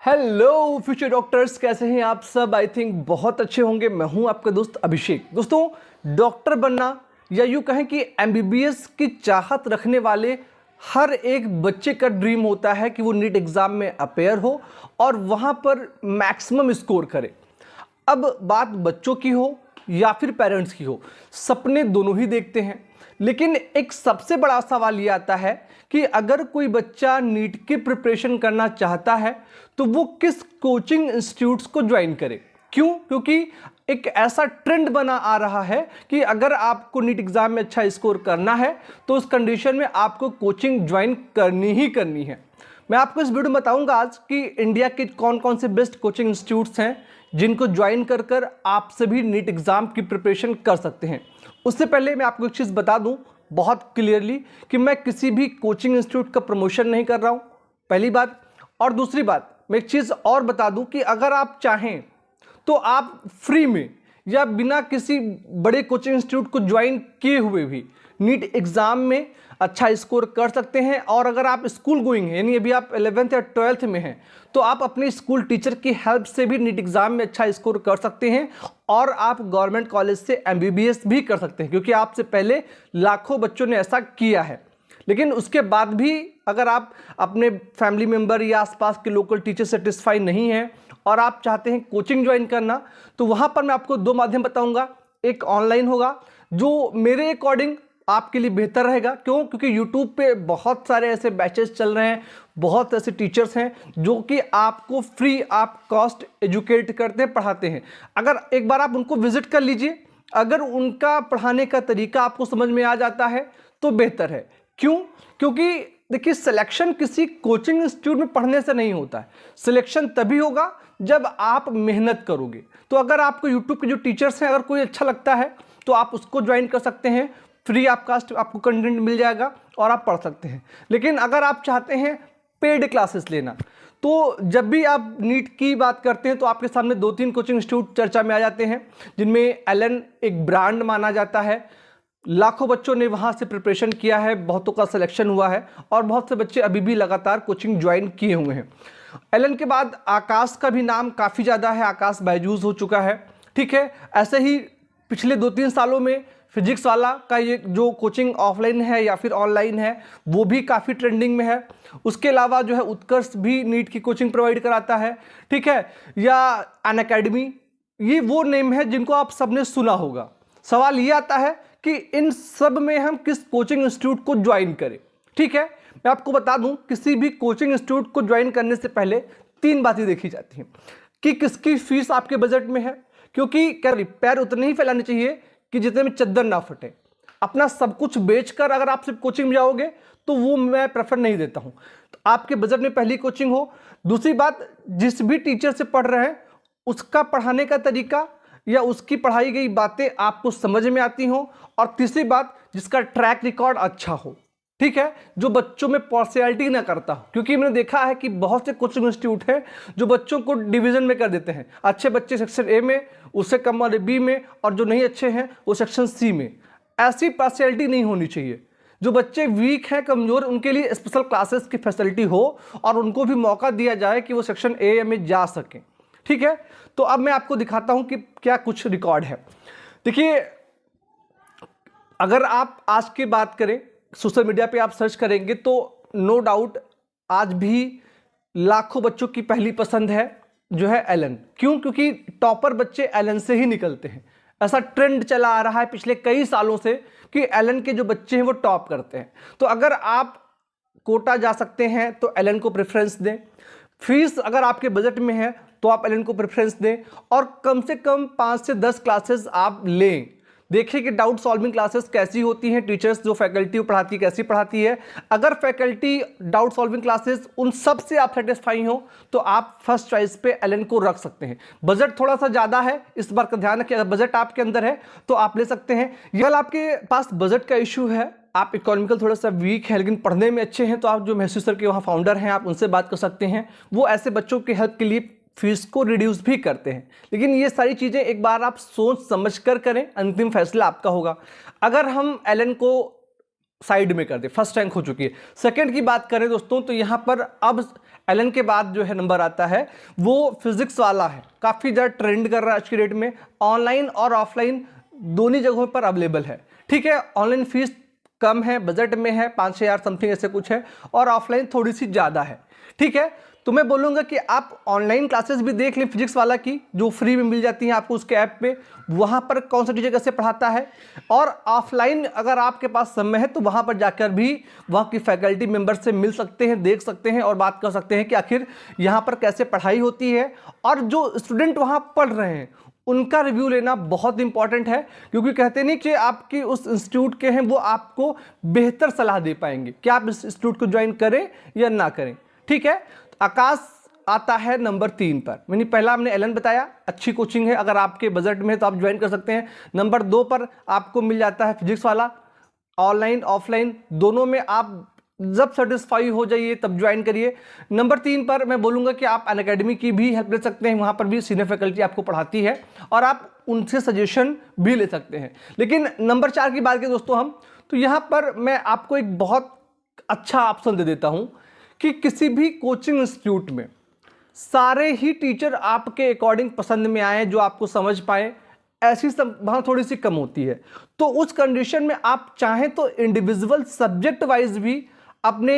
Hello future doctors, कैसे हैं आप सब? आई थिंक बहुत अच्छे होंगे। मैं हूं आपका दोस्त अभिषेक। दोस्तों, डॉक्टर बनना या यूँ कहें कि एमबीबीएस की चाहत रखने वाले हर एक बच्चे का ड्रीम होता है कि वो नीट एग्ज़ाम में अपेयर हो और वहाँ पर मैक्सिमम स्कोर करे। अब बात बच्चों की हो या फिर पेरेंट्स की हो, सपने दोनों ही देखते हैं। लेकिन एक सबसे बड़ा सवाल ये आता है कि अगर कोई बच्चा नीट की प्रिपरेशन करना चाहता है तो वो किस कोचिंग इंस्टीट्यूट्स को ज्वाइन करे। क्यों? क्योंकि एक ऐसा ट्रेंड बना आ रहा है कि अगर आपको नीट एग्ज़ाम में अच्छा स्कोर करना है तो उस कंडीशन में आपको कोचिंग ज्वाइन करनी ही करनी है। मैं आपको इस वीडियो में बताऊंगा आज कि इंडिया के कौन कौन से बेस्ट कोचिंग इंस्टीट्यूट्स हैं जिनको ज्वाइन कर कर आप सभी नीट एग्ज़ाम की प्रिपरेशन कर सकते हैं। उससे पहले मैं आपको एक चीज़ बता दूं बहुत क्लियरली कि मैं किसी भी कोचिंग इंस्टीट्यूट का प्रमोशन नहीं कर रहा हूं, पहली बात। और दूसरी बात, मैं एक चीज़ और बता दूं कि अगर आप चाहें तो आप फ्री में या बिना किसी बड़े कोचिंग इंस्टीट्यूट को ज्वाइन किए हुए भी नीट एग्ज़ाम में अच्छा स्कोर कर सकते हैं। और अगर आप स्कूल गोइंग हैं, यानी अभी आप 11th या 12th में हैं, तो आप अपने स्कूल टीचर की हेल्प से भी नीट एग्ज़ाम में अच्छा स्कोर कर सकते हैं और आप गवर्नमेंट कॉलेज से एमबीबीएस भी कर सकते हैं, क्योंकि आपसे पहले लाखों बच्चों ने ऐसा किया है। लेकिन उसके बाद भी अगर आप अपने फैमिली मेम्बर या आसपास के लोकल टीचर सेटिस्फाई नहीं हैं और आप चाहते हैं कोचिंग ज्वाइन करना, तो वहाँ पर मैं आपको दो माध्यम बताऊँगा। एक ऑनलाइन होगा जो मेरे अकॉर्डिंग आपके लिए बेहतर रहेगा। क्यों? क्योंकि यूट्यूब पे बहुत सारे ऐसे बैचेस चल रहे हैं, बहुत ऐसे टीचर्स हैं जो कि आपको फ्री आप कॉस्ट एजुकेट करते हैं, पढ़ाते हैं। अगर एक बार आप उनको विजिट कर लीजिए, अगर उनका पढ़ाने का तरीका आपको समझ में आ जाता है तो बेहतर है। क्यों? क्योंकि देखिए, सिलेक्शन किसी कोचिंग इंस्टीट्यूट में पढ़ने से नहीं होता है। सिलेक्शन तभी होगा जब आप मेहनत करोगे। तो अगर आपको यूट्यूब के जो टीचर्स हैं, अगर कोई अच्छा लगता है तो आप उसको ज्वाइन कर सकते हैं। फ्री आपको कंटेंट मिल जाएगा और आप पढ़ सकते हैं। लेकिन अगर आप चाहते हैं पेड क्लासेस लेना, तो जब भी आप नीट की बात करते हैं तो आपके सामने 2-3 कोचिंग इंस्टीट्यूट चर्चा में आ जाते हैं, जिनमें एलन एक ब्रांड माना जाता है। लाखों बच्चों ने वहाँ से प्रिपरेशन किया है, बहुतों का सिलेक्शन हुआ है और बहुत से बच्चे अभी भी लगातार कोचिंग ज्वाइन किए हुए हैं। एलन के बाद आकाश का भी नाम काफ़ी ज़्यादा है, आकाश बायजूस हो चुका है। ठीक है, ऐसे ही पिछले 2-3 सालों में फिजिक्स वाला का ये जो कोचिंग ऑफलाइन है या फिर ऑनलाइन है वो भी काफ़ी ट्रेंडिंग में है। उसके अलावा जो है उत्कर्ष भी नीट की कोचिंग प्रोवाइड कराता है। ठीक है, या अनअकैडमी, ये वो नेम है जिनको आप सबने सुना होगा। सवाल ये आता है कि इन सब में हम किस कोचिंग इंस्टीट्यूट को ज्वाइन करें। ठीक है, मैं आपको बता दूं, किसी भी कोचिंग इंस्टीट्यूट को ज्वाइन करने से पहले 3 बातें देखी जाती हैं कि किसकी फीस आपके बजट में है। क्योंकि क्या पैर उतने ही फैलाने चाहिए कि जितने में चद्दर ना फटे। अपना सब कुछ बेचकर अगर आप सिर्फ कोचिंग में जाओगे तो वो मैं प्रेफर नहीं देता हूं। तो आपके बजट में पहली कोचिंग हो। दूसरी बात, जिस भी टीचर से पढ़ रहे हैं उसका पढ़ाने का तरीका या उसकी पढ़ाई गई बातें आपको समझ में आती हों। और तीसरी बात, जिसका ट्रैक रिकॉर्ड अच्छा हो। ठीक है, जो बच्चों में पार्शियलिटी ना करता हो। क्योंकि मैंने देखा है कि बहुत से कोचिंग इंस्टीट्यूट हैं जो बच्चों को डिवीजन में कर देते हैं। अच्छे बच्चे सेक्शन ए में, उससे कम वाले बी में, और जो नहीं अच्छे हैं वो सेक्शन सी में। ऐसी पार्शियलिटी नहीं होनी चाहिए। जो बच्चे वीक हैं, कमज़ोर, उनके लिए स्पेशल क्लासेस की फैसिलिटी हो और उनको भी मौका दिया जाए कि वो सेक्शन ए में जा सकें। ठीक है, तो अब मैं आपको दिखाता हूं कि क्या कुछ रिकॉर्ड है। देखिए, अगर आप आज की बात करें, सोशल मीडिया पे आप सर्च करेंगे तो नो डाउट आज भी लाखों बच्चों की पहली पसंद है जो है एलन। क्यों? क्योंकि टॉपर बच्चे एलन से ही निकलते हैं। ऐसा ट्रेंड चला आ रहा है पिछले कई सालों से कि एलन के जो बच्चे हैं वो टॉप करते हैं। तो अगर आप कोटा जा सकते हैं तो एलन को प्रेफरेंस दें। फीस अगर आपके बजट में है तो आप एलन को प्रेफरेंस दें और कम से कम 5 से 10 क्लासेस आप लें। देखिए कि डाउट सॉल्विंग क्लासेस कैसी होती हैं, टीचर्स जो फैकल्टी पढ़ाती है कैसी पढ़ाती है। अगर फैकल्टी डाउट सॉल्विंग क्लासेस उन सब से आप सेटिस्फाई हो तो आप फर्स्ट चॉइस पे एलन को रख सकते हैं। बजट थोड़ा सा ज़्यादा है, इस बार का ध्यान रखिए। अगर बजट आपके अंदर है तो आप ले सकते हैं। यह आपके पास बजट का इशू है, आप इकोनॉमिकल थोड़ा सा वीक है लेकिन पढ़ने में अच्छे हैं, तो आप जो महसूस सर के वहाँ फाउंडर हैं आप उनसे बात कर सकते हैं। वो ऐसे बच्चों की हेल्प के लिए फीस को रिड्यूस भी करते हैं। लेकिन ये सारी चीज़ें एक बार आप सोच समझ कर करें, अंतिम फैसला आपका होगा। अगर हम एलन को साइड में कर दें, फर्स्ट रैंक हो चुकी है। सेकंड की बात करें दोस्तों तो यहाँ पर अब एलन के बाद जो है नंबर आता है वो फिजिक्स वाला है, काफ़ी ज़्यादा ट्रेंड कर रहा है आज की डेट में, ऑनलाइन और ऑफलाइन दोनों जगहों पर अवेलेबल है। ठीक है, ऑनलाइन फीस कम है, बजट में है, 5-6 हज़ार समथिंग ऐसे कुछ है, और ऑफलाइन थोड़ी सी ज़्यादा है। ठीक है, तो मैं बोलूँगा कि आप ऑनलाइन क्लासेस भी देख लें फिजिक्स वाला की, जो फ्री में मिल जाती हैं आपको उसके ऐप पे, वहाँ पर कौन सा टीचर कैसे पढ़ाता है, और ऑफलाइन अगर आपके पास समय है तो वहाँ पर जाकर भी वहाँ की फैकल्टी मेंबर से मिल सकते हैं, देख सकते हैं और बात कर सकते हैं कि आखिर यहाँ पर कैसे पढ़ाई होती है, और जो स्टूडेंट वहाँ पढ़ रहे हैं उनका रिव्यू लेना बहुत इंपॉर्टेंट है, क्योंकि कहते नहीं कि आपकी उस इंस्टीट्यूट के हैं वो आपको बेहतर सलाह दे पाएंगे कि आप इस इंस्टीट्यूट को ज्वाइन करें या ना करें। ठीक है, आकाश आता है नंबर 3 पर। मैंने पहला हमने एलन बताया, अच्छी कोचिंग है, अगर आपके बजट में है तो आप ज्वाइन कर सकते हैं। नंबर 2 पर आपको मिल जाता है फिजिक्स वाला, ऑनलाइन ऑफलाइन दोनों में आप जब सेटिस्फाई हो जाइए तब ज्वाइन करिए। नंबर 3 पर मैं बोलूँगा कि आप अनअकैडमी की भी हेल्प ले सकते हैं, वहाँ पर भी सीनियर फैकल्टी आपको पढ़ाती है और आप उनसे सजेशन भी ले सकते हैं। लेकिन नंबर 4 की बात करें दोस्तों हम, तो यहाँ पर मैं आपको एक बहुत अच्छा ऑप्शन दे देता हूँ कि किसी भी कोचिंग इंस्टीट्यूट में सारे ही टीचर आपके अकॉर्डिंग पसंद में आए, जो आपको समझ पाए, ऐसी संभावना थोड़ी सी कम होती है। तो उस कंडीशन में आप चाहें तो इंडिविजुअल सब्जेक्ट वाइज भी अपने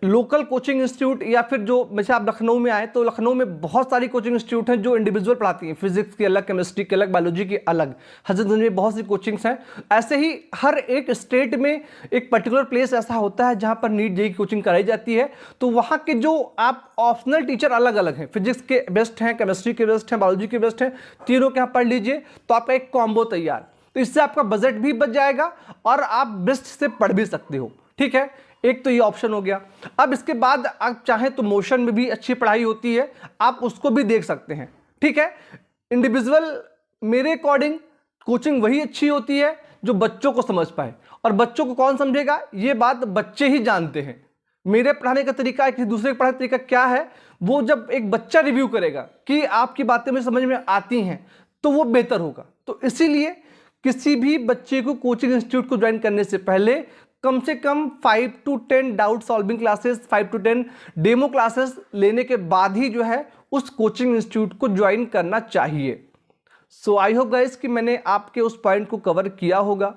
लोकल कोचिंग इंस्टीट्यूट, या फिर जो जैसे आप लखनऊ में आए तो लखनऊ में बहुत सारी कोचिंग इंस्टीट्यूट हैं जो इंडिविजुअल पढ़ाती हैं, फिजिक्स की अलग, केमिस्ट्री की अलग, बायोलॉजी की अलग, हजरतगंज में बहुत सी कोचिंग्स हैं। ऐसे ही हर एक स्टेट में एक पर्टिकुलर प्लेस ऐसा होता है जहाँ पर नीट जेईई की कोचिंग कराई जाती है, तो वहाँ के जो आप ऑप्शनल टीचर अलग अलग हैं, फिजिक्स के बेस्ट हैं, केमिस्ट्री के बेस्ट हैं, बायोलॉजी के बेस्ट हैं, तीनों के यहाँ पढ़ लीजिए तो आपका एक कॉम्बो तैयार। तो इससे आपका बजट भी बच जाएगा और आप बेस्ट से पढ़ भी सकते हो। ठीक है, एक तो ये ऑप्शन हो गया। अब इसके बाद आप चाहें तो मोशन में भी अच्छी पढ़ाई होती है, आप उसको भी देख सकते हैं। ठीक है, इंडिविजुअल मेरे अकॉर्डिंग कोचिंग वही अच्छी होती है जो बच्चों को समझ पाए, और बच्चों को कौन समझेगा ये बात बच्चे ही जानते हैं। मेरे पढ़ाने का तरीका किसी दूसरे का पढ़ाने का तरीका क्या है, वो जब एक बच्चा रिव्यू करेगा कि आपकी बातें मुझे समझ में आती हैं तो वो बेहतर होगा। तो इसीलिए किसी भी बच्चे को कोचिंग इंस्टीट्यूट को ज्वाइन करने से पहले कम से कम 5 to 10 doubt solving classes, 5 to 10 demo classes लेने के बाद ही जो है उस कोचिंग इंस्टीट्यूट को ज्वाइन करना चाहिए। सो आई होप गाइस कि मैंने आपके उस पॉइंट को कवर किया होगा।